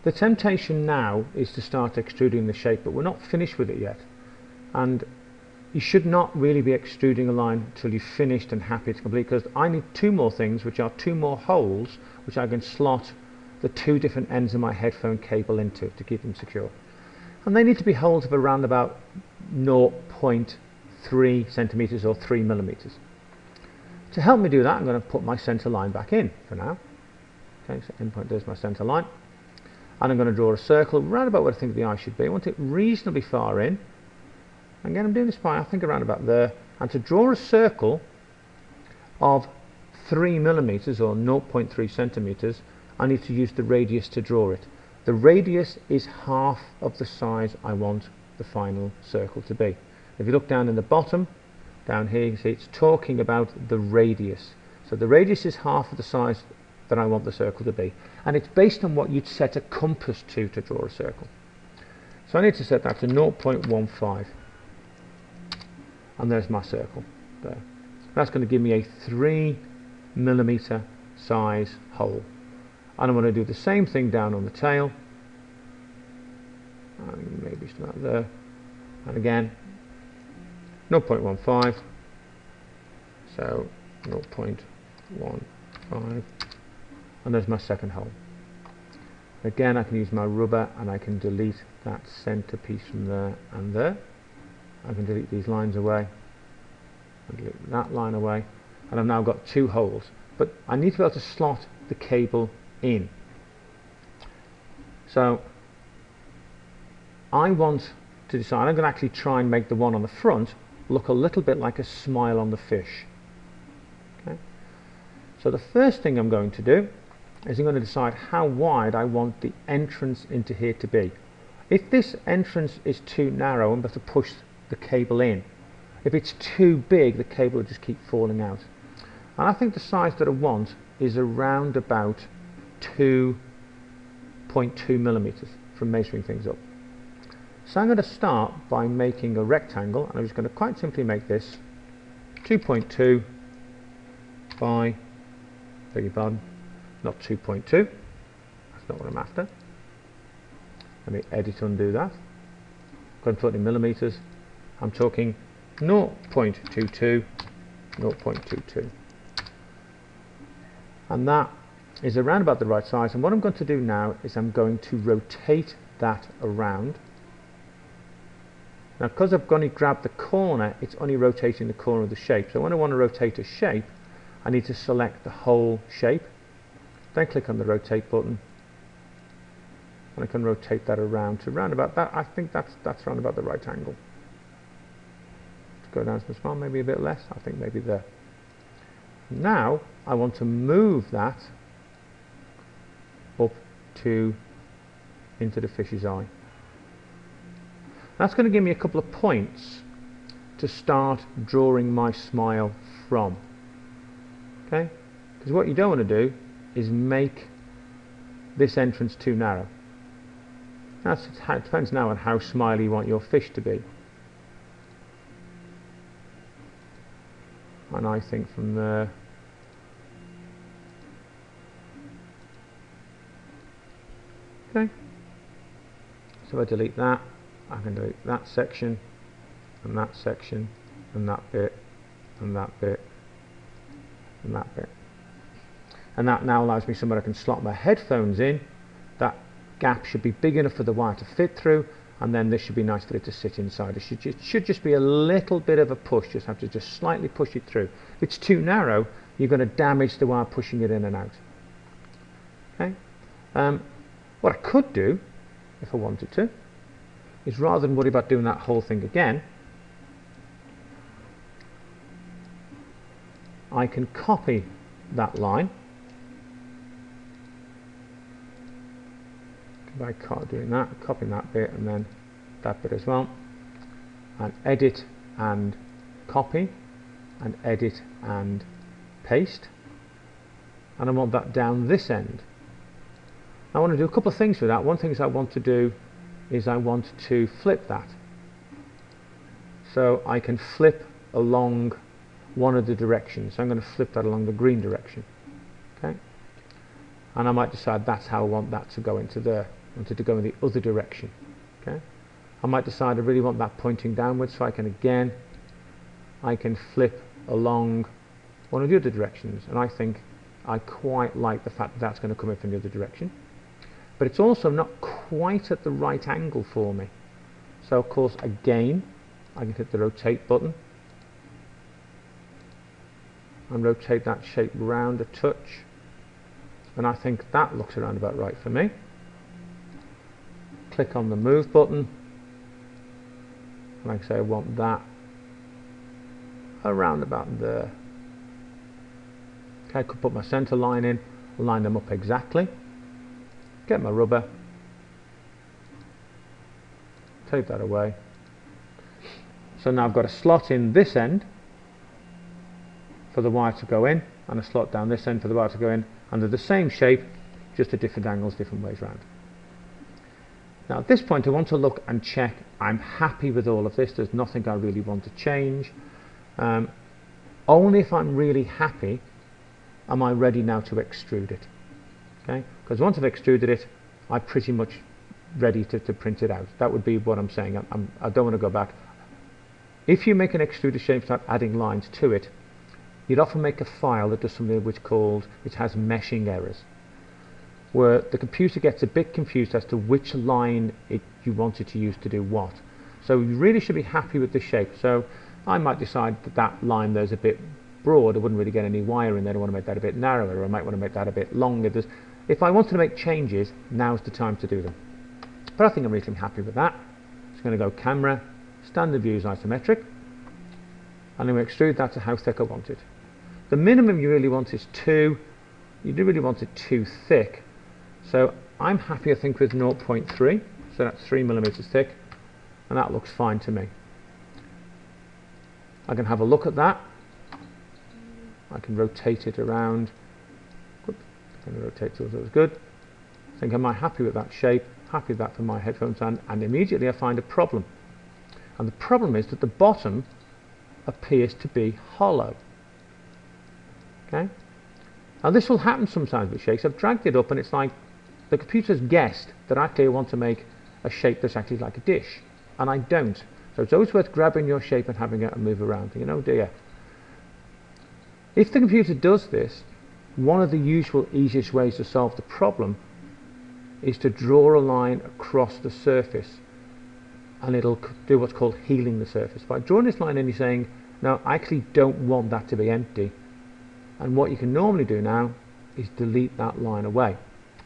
The temptation now is to start extruding the shape, but we're not finished with it yet. And you should not really be extruding a line until you've finished and happy it's complete, because I need two more things, which are two more holes which I can slot the two different ends of my headphone cable into to keep them secure. And they need to be holes of around about 0.3 centimeters or 3 millimeters. To help me do that, I'm going to put my center line back in for now. Okay, so endpoint, there's my center line. And I'm going to draw a circle right about where I think the eye should be. I want it reasonably far in. Again, I'm doing this by, I think, around about there. And to draw a circle of 3 millimeters or 0.3 centimeters, I need to use the radius to draw it. The radius is half of the size I want the final circle to be. If you look down in the bottom, down here, you can see it's talking about the radius. So the radius is half of the size that I want the circle to be. And it's based on what you'd set a compass to draw a circle. So I need to set that to 0.15. And there's my circle there. That's going to give me a 3 millimeter size hole. And I'm going to do the same thing down on the tail. And maybe it's about there. And again, 0.15. So 0.15. And there's my second hole. Again, I can use my rubber and I can delete that center piece from there and there. I can delete these lines away, and delete that line away, and I've now got two holes. But I need to be able to slot the cable in. So I want to decide, I'm going to actually try and make the one on the front look a little bit like a smile on the fish. Okay. So the first thing I'm going to do is I'm going to decide how wide I want the entrance into here to be. If this entrance is too narrow, I'm going to push the cable in. If it's too big, the cable will just keep falling out. And I think the size that I want is around about 2.2 millimeters from measuring things up. So I'm going to start by making a rectangle, and I'm just going to quite simply make this 2.2 by, beg your pardon, not 2.2, that's not what I'm after. Let me edit undo that. I'm putting in millimeters. I'm talking 0.22, 0.22. And that is around about the right size. And what I'm going to do now is I'm going to rotate that around. Now, because I've only grabbed the corner, it's only rotating the corner of the shape. So when I want to rotate a shape, I need to select the whole shape. Then click on the rotate button. And I can rotate that around to around about that. I think that's around about the right angle. Go down to the small, maybe a bit less, I think maybe there. Now I want to move that up to into the fish's eye. That's going to give me a couple of points to start drawing my smile from. Okay? Because what you don't want to do is make this entrance too narrow. It depends now on how smiley you want your fish to be. And I think from there, okay, so I delete that, I can delete that section, and that section, and that bit, and that bit, and that bit. And that now allows me somewhere I can slot my headphones in. That gap should be big enough for the wire to fit through, and then this should be nice for it to sit inside. It should just be a little bit of a push, just have to just slightly push it through. If it's too narrow, you're going to damage the wire pushing it in and out. Okay. What I could do, if I wanted to, is rather than worry about doing that whole thing again, I can copy that line. By doing that, copying that bit and then that bit as well, and edit and copy, and edit and paste, and I want that down this end. I want to do a couple of things with that. One thing I want to do is I want to flip that, so I can flip along one of the directions. So I'm going to flip that along the green direction. Okay, and I might decide that's how I want that to go into there. I want it to go in the other direction. Okay, I might decide I really want that pointing downwards, so I can flip along one of the other directions, and I think I quite like the fact that that's going to come in from the other direction, but it's also not quite at the right angle for me. So of course, again, I can hit the rotate button and rotate that shape round a touch, and I think that looks around about right for me. Click on the move button, and I can say I want that around about there. Okay, I could put my center line in, line them up exactly, get my rubber, take that away. So now I've got a slot in this end for the wire to go in, and a slot down this end for the wire to go in, and they're the same shape, just at different angles, different ways round. Now at this point I want to look and check I'm happy with all of this. There's nothing I really want to change. Only if I'm really happy am I ready now to extrude it. Okay, because once I've extruded it, I'm pretty much ready to print it out. That would be what I'm saying. I don't want to go back. If you make an extruded shape, start adding lines to it, you'd often make a file that does something which has meshing errors, where the computer gets a bit confused as to which line you want it to use to do what. So you really should be happy with the shape. So I might decide that that line there's a bit broad, I wouldn't really get any wire in there, I want to make that a bit narrower, or I might want to make that a bit longer. If I wanted to make changes, now's the time to do them. But I think I'm reasonably happy with that. It's going to go camera, standard view is isometric, and then we extrude that to how thick I want it. The minimum you really want is 2. You do really want it too thick, so I'm happy I think with 0.3, so that's 3 millimeters thick, and that looks fine to me. I can have a look at that. I can rotate it around. I'm going to rotate so that was good. I think am I happy with that shape, happy with that for my headphone stand, and immediately I find a problem. And the problem is that the bottom appears to be hollow. Okay? Now this will happen sometimes with shapes. I've dragged it up and it's like the computer's guessed that actually I want to make a shape that's actually like a dish, and I don't. So it's always worth grabbing your shape and having it move around, thinking, oh dear. If the computer does this, one of the usual easiest ways to solve the problem is to draw a line across the surface, and it'll do what's called healing the surface. By drawing this line in, you're saying, no, I actually don't want that to be empty. And what you can normally do now is delete that line away.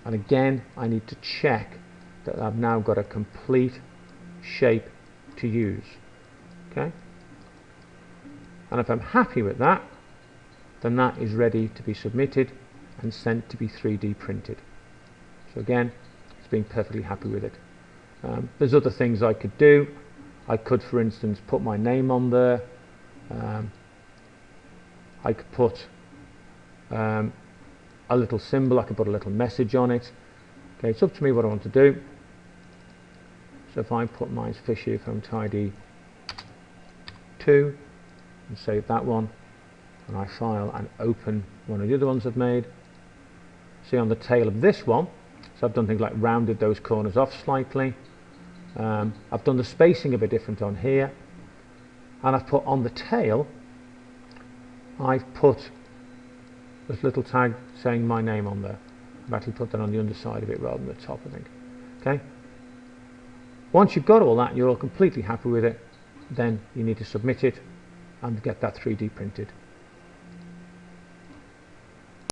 And again, I need to check that I've now got a complete shape to use. Okay? And if I'm happy with that, then that is ready to be submitted and sent to be 3D printed. So again, it's being perfectly happy with it. There's other things I could do. I could, for instance, put my name on there. I could put a little symbol, I could put a little message on it. Okay, it's up to me what I want to do. So if I put my fish earphone tidy 2 and save that one, and I file and open one of the other ones I've made, see on the tail of this one, so I've done things like rounded those corners off slightly. I've done the spacing a bit different on here, and I've put on the tail, I've put this little tag saying my name on there. I've actually put that on the underside of it rather than the top, I think. Okay. Once you've got all that and you're all completely happy with it, then you need to submit it and get that 3D printed.